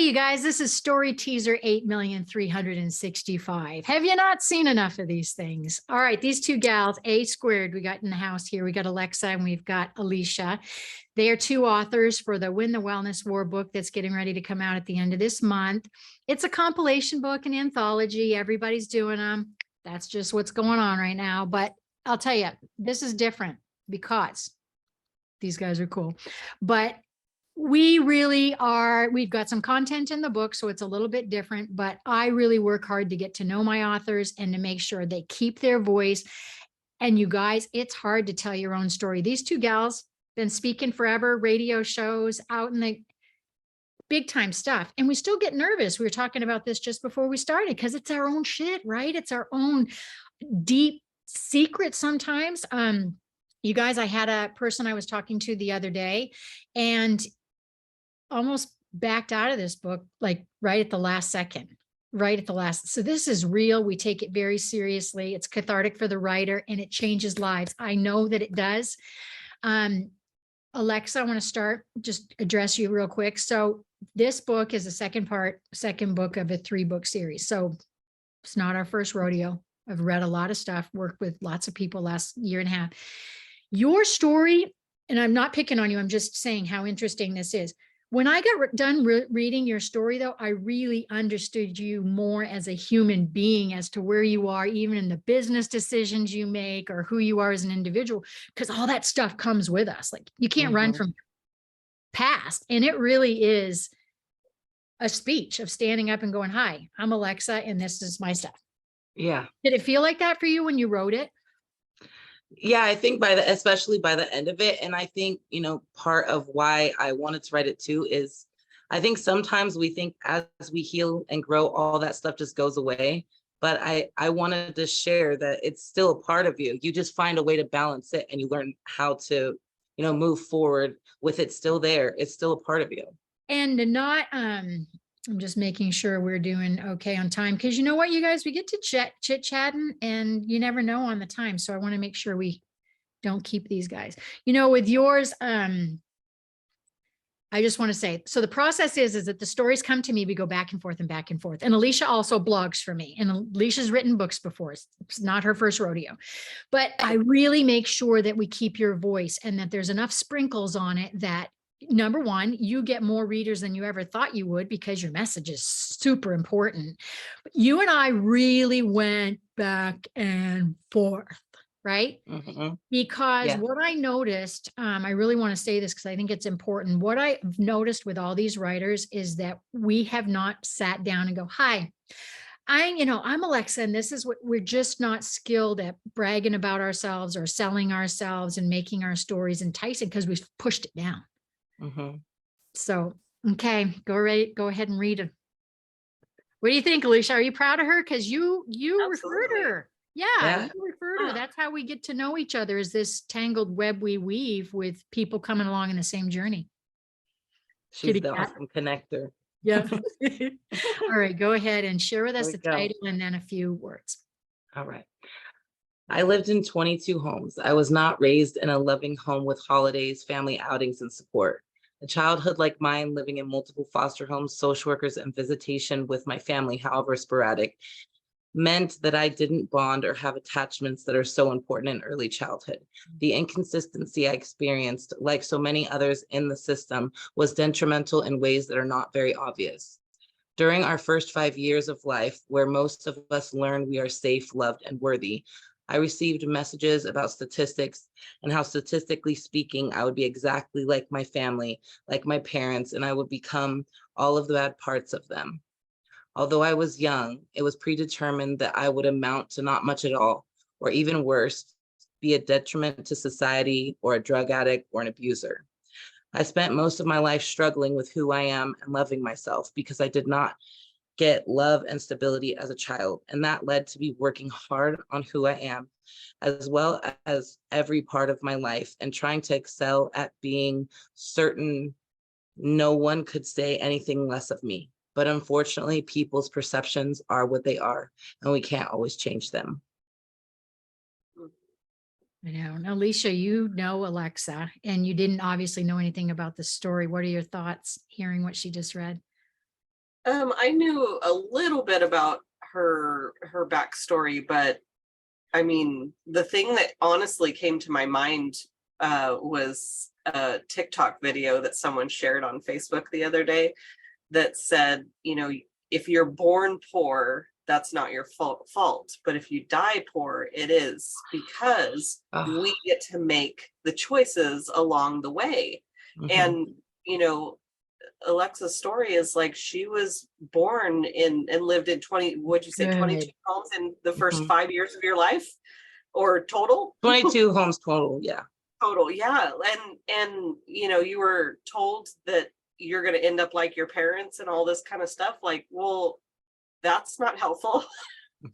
you guys, this is Story Teaser 8,365. Have you not seen enough of these things? All right, these two gals, A squared, we got in the house here. We got Alexxa and we've got Alysia. They are two authors for the Win the Wellness War book that's getting ready to come out at the end of this month. It's a compilation book, an anthology. Everybody's doing them. That's just what's going on right now. But I'll tell you, this is different because these guys are cool. But we really are, we've got some content in the book, so it's a little bit different, but I really work hard to get to know my authors and to make sure they keep their voice. And you guys, it's hard to tell your own story. These two gals been speaking forever, radio shows, out in the big time stuff. And we still get nervous. We were talking about this just before we started because it's our own shit, right? It's our own deep secret sometimes. You guys, I had a person I was talking to the other day and almost backed out of this book, like right at the last second, right at the last. So this is real. We take it very seriously. It's cathartic for the writer and it changes lives. I know that it does. Alexxa, I want to start, just address you real quick. So this book is the second book of a 3-book series. So it's not our first rodeo. I've read a lot of stuff, worked with lots of people last year and a half. Your story, and I'm not picking on you, I'm just saying how interesting this is. When I got done reading your story, though, I really understood you more as a human being as to where you are, even in the business decisions you make or who you are as an individual, because all that stuff comes with us. Like you can't run from past. And it really is a speech of standing up and going, hi, I'm Alexxa, and this is my stuff. Yeah. Did it feel like that for you when you wrote it? Yeah, I think especially by the end of it. And I think, part of why I wanted to write it too is I think sometimes we think as we heal and grow, all that stuff just goes away. But I wanted to share that it's still a part of you. You just find a way to balance it and you learn how to, move forward with it still there. It's still a part of you. And not, I'm just making sure we're doing okay on time. Cause you know what, you guys, we get to chit chatting and you never know on the time. So I want to make sure we don't keep these guys, with yours. I just want to say, so the process is that the stories come to me, we go back and forth and back and forth. And Alysia also blogs for me, and Alicia's written books before. It's not her first rodeo, but I really make sure that we keep your voice and that there's enough sprinkles on it that number one, you get more readers than you ever thought you would because your message is super important. But you and I really went back and forth, right? Because what I noticed, I really want to say this because I think it's important. What I've noticed with all these writers is that we have not sat down and go, hi, I'm Alexxa, and this is what we're just not skilled at bragging about ourselves or selling ourselves and making our stories enticing because we've pushed it down. So, okay, go ahead and read it. What do you think, Alysia? Are you proud of her? Because you referred her. Yeah, you referred her. That's how we get to know each other, is this tangled web we weave with people coming along in the same journey. She's the awesome connector. Yeah. All right, go ahead and share with us the title and then a few words. All right. I lived in 22 homes. I was not raised in a loving home with holidays, family outings, and support. A childhood like mine, living in multiple foster homes, social workers, and visitation with my family, however sporadic, meant that I didn't bond or have attachments that are so important in early childhood. The inconsistency I experienced, like so many others in the system, was detrimental in ways that are not very obvious. During our first 5 years of life, where most of us learn we are safe, loved, and worthy, I received messages about statistics and how, statistically speaking, I would be exactly like my family, like my parents, and I would become all of the bad parts of them. Although I was young, it was predetermined that I would amount to not much at all, or even worse, be a detriment to society or a drug addict or an abuser. I spent most of my life struggling with who I am and loving myself because I did not get love and stability as a child. And that led to me working hard on who I am, as well as every part of my life, and trying to excel at being certain no one could say anything less of me. But unfortunately, people's perceptions are what they are, and we can't always change them. I know. Now, Alysia, you know Alexxa, and you didn't obviously know anything about the story. What are your thoughts hearing what she just read? I knew a little bit about her backstory, but I mean, the thing that honestly came to my mind was a TikTok video that someone shared on Facebook the other day that said, you know, if you're born poor, that's not your fault. But if you die poor, it is, because we get to make the choices along the way. And, you know, Alexa's story is like, she was born in and lived in 22 homes in the first 5 years of your life, or total? 22 homes total, yeah. Total, yeah. And you know, you were told that you're going to end up like your parents and all this kind of stuff. Like, well, that's not helpful.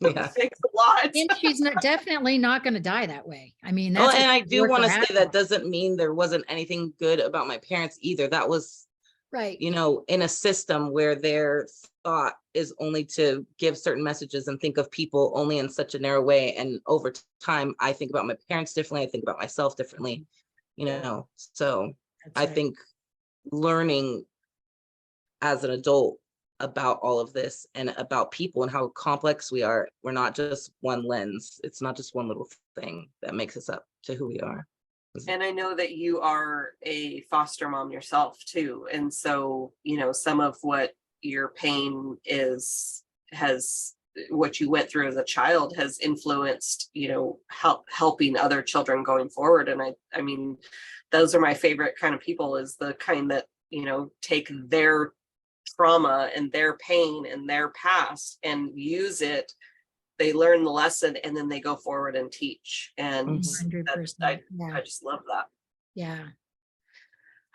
Yeah. Thanks a lot. And she's definitely not going to die that way. I mean, Oh, that's and I do want to say that doesn't mean there wasn't anything good about my parents either. That was, right, you know, in a system where their thought is only to give certain messages and think of people only in such a narrow way. And over time, I think about my parents differently. I think about myself differently, you know. So I think learning as an adult about all of this and about people and how complex we are, we're not just one lens. It's not just one little thing that makes us up to who we are. And I know that you are a foster mom yourself too. And so, you know, some of what your pain has what you went through as a child has influenced, you know, helping other children going forward. And I mean, those are my favorite kind of people, is the kind that, you know, take their trauma and their pain and their past and use it. They learn the lesson and then they go forward and teach. And 100%. I just love that. Yeah.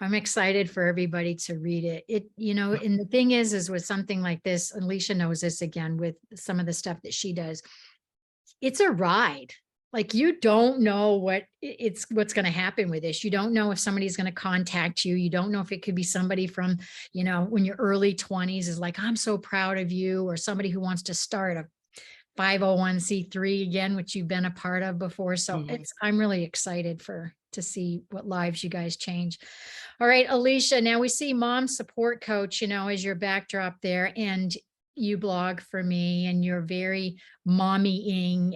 I'm excited for everybody to read it. You know, and the thing is with something like this, Alysia knows this again with some of the stuff that she does. It's a ride. Like, you don't know what's going to happen with this. You don't know if somebody's going to contact you. You don't know if it could be somebody from, you know, when your early 20s is like, I'm so proud of you, or somebody who wants to start a 501c3 again, which you've been a part of before. So I'm really excited to see what lives you guys change. All right, Alysia, now we see mom support coach, you know, as your backdrop there, and you blog for me and you're very mommying.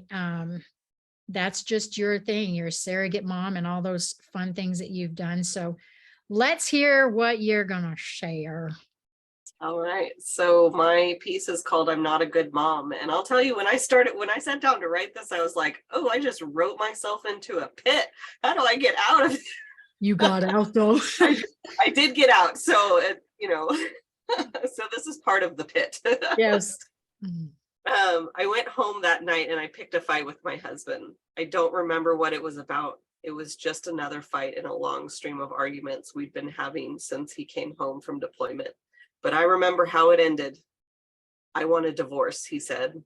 That's just your thing. You're a surrogate mom and all those fun things that you've done. So let's hear what you're going to share. All right. So my piece is called I'm Not a Good Mom. And I'll tell you, when I sat down to write this, I was like, oh, I just wrote myself into a pit. How do I get out of it? You got out though. I did get out. So, you know, so this is part of the pit. Yes. I went home that night and I picked a fight with my husband. I don't remember what it was about. It was just another fight in a long stream of arguments we'd been having since he came home from deployment. But I remember how it ended. I want a divorce, he said.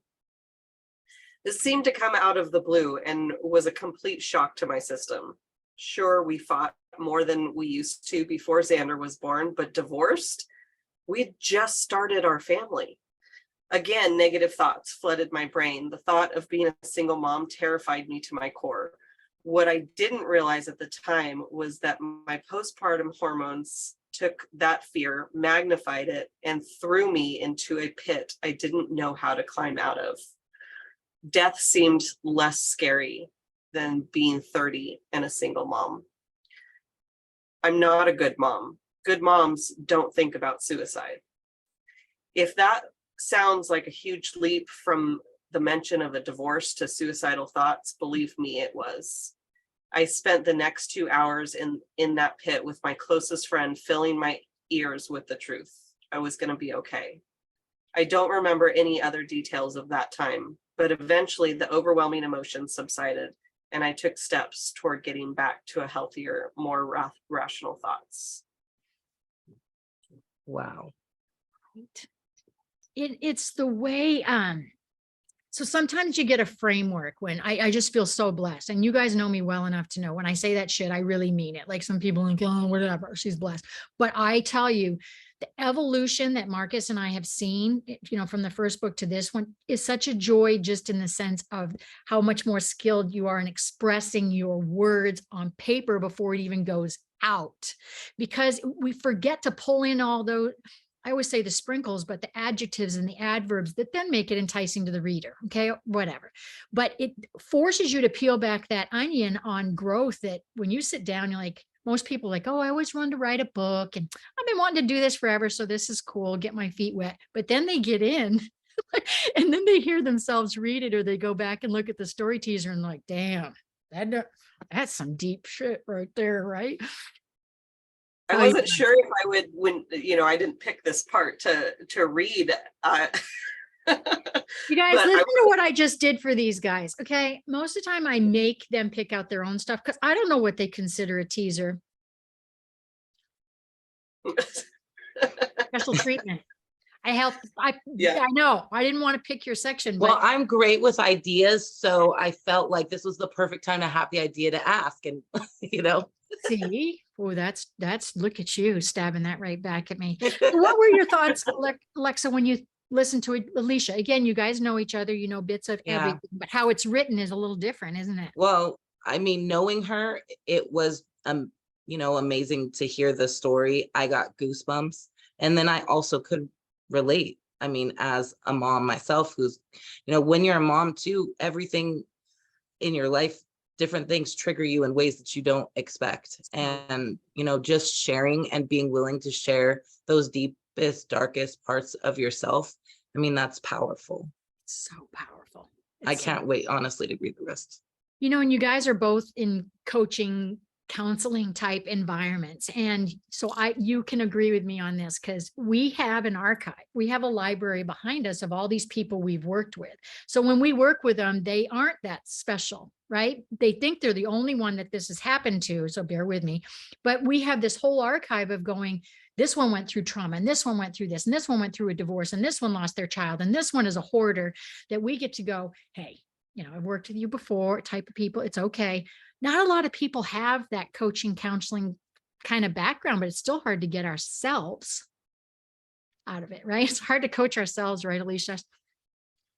This seemed to come out of the blue and was a complete shock to my system. Sure, we fought more than we used to before Xander was born, but divorced? We'd just started our family. Again, negative thoughts flooded my brain. The thought of being a single mom terrified me to my core. What I didn't realize at the time was that my postpartum hormones took that fear, magnified it, and threw me into a pit I didn't know how to climb out of. Death seemed less scary than being 30 and a single mom. I'm not a good mom. Good moms don't think about suicide. If that sounds like a huge leap from the mention of a divorce to suicidal thoughts, believe me, it was. I spent the next 2 hours in that pit with my closest friend, filling my ears with the truth. I was going to be okay. I don't remember any other details of that time, but eventually the overwhelming emotions subsided and I took steps toward getting back to a healthier, more rational thoughts. Wow. It's the way, so sometimes you get a framework when I just feel so blessed. And you guys know me well enough to know when I say that shit, I really mean it. Like some people think, oh, whatever, she's blessed. But I tell you, the evolution that Markus and I have seen, you know, from the first book to this one is such a joy, just in the sense of how much more skilled you are in expressing your words on paper before it even goes out. Because we forget to pull in all those, I always say the sprinkles, but the adjectives and the adverbs that then make it enticing to the reader. Okay, whatever. But it forces you to peel back that onion on growth that when you sit down, you're like, most people are like, oh, I always wanted to write a book and I've been wanting to do this forever. So this is cool, get my feet wet. But then they get in and then they hear themselves read it, or they go back and look at the story teaser and like, damn, that's some deep shit right there, right? I wasn't sure if I would, when, you know, I didn't pick this part to read. You guys, listen to what I just did for these guys. Okay. Most of the time I make them pick out their own stuff because I don't know what they consider a teaser. Special treatment. I know. I didn't want to pick your section. Well, But I'm great with ideas. So I felt like this was the perfect time to have the idea to ask. And, you know, see, oh, that's look at you stabbing that right back at me. What were your thoughts, Alexxa, when you listened to it? Alysia, again, you guys know each other, you know bits of everything, but how it's written is a little different, isn't it? well, I mean, knowing her, it was, you know, amazing to hear the story. I got goosebumps. And then I also could relate. I mean, as a mom myself, who's, you know, when you're a mom too, everything in your life, different things trigger you in ways that you don't expect. And, you know, just sharing and being willing to share those deepest, darkest parts of yourself. I mean, that's powerful. So powerful. I can't wait, honestly, to read the rest. You know, and you guys are both in coaching, counseling type environments. And so you can agree with me on this, because we have an archive. We have a library behind us of all these people we've worked with. So when we work with them, they aren't that special, right? They think they're the only one that this has happened to. So bear with me. But we have this whole archive of going, this one went through trauma, and this one went through this, and this one went through a divorce, and this one lost their child, and this one is a hoarder, that we get to go, hey, you know, I've worked with you before, type of people, it's okay. Not a lot of people have that coaching, counseling kind of background, but it's still hard to get ourselves out of it, right? It's hard to coach ourselves, right, Alysia?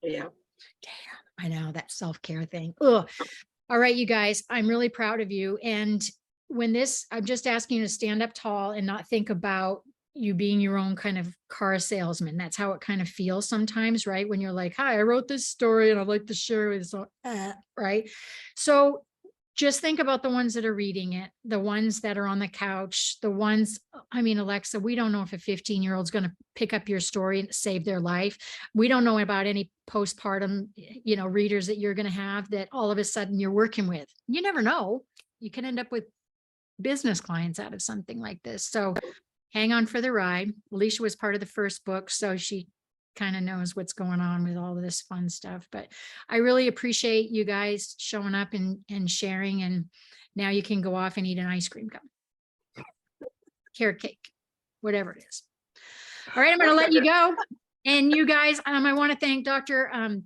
Yeah. Damn, I know, that self-care thing. Ugh. All right, you guys, I'm really proud of you. And I'm just asking you to stand up tall and not think about you being your own kind of car salesman. That's how it kind of feels sometimes, right? When you're like, hi, I wrote this story and I'd like to share it. So, right. So just think about the ones that are reading it, the ones that are on the couch, the ones, I mean, Alexxa, we don't know if a 15-year-old's going to pick up your story and save their life. We don't know about any postpartum, you know, readers that you're going to have that all of a sudden you're working with. You never know. You can end up with business clients out of something like this. So hang on for the ride. Alysia was part of the first book, so she kind of knows what's going on with all of this fun stuff. But I really appreciate you guys showing up and sharing. And now you can go off and eat an ice cream cone, carrot cake, whatever it is. All right, I'm going to let you go. And you guys, I want to thank Dr.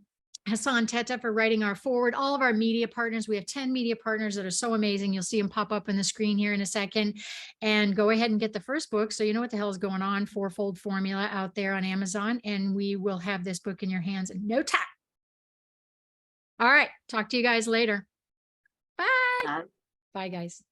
Hassan Tetteh for writing our foreword, all of our media partners. We have 10 media partners that are so amazing. You'll see them pop up on the screen here in a second. And go ahead and get the first book, so you know what the hell is going on. Fourfold Formula out there on Amazon. And we will have this book in your hands in no time. All right. Talk to you guys later. Bye. Bye, guys.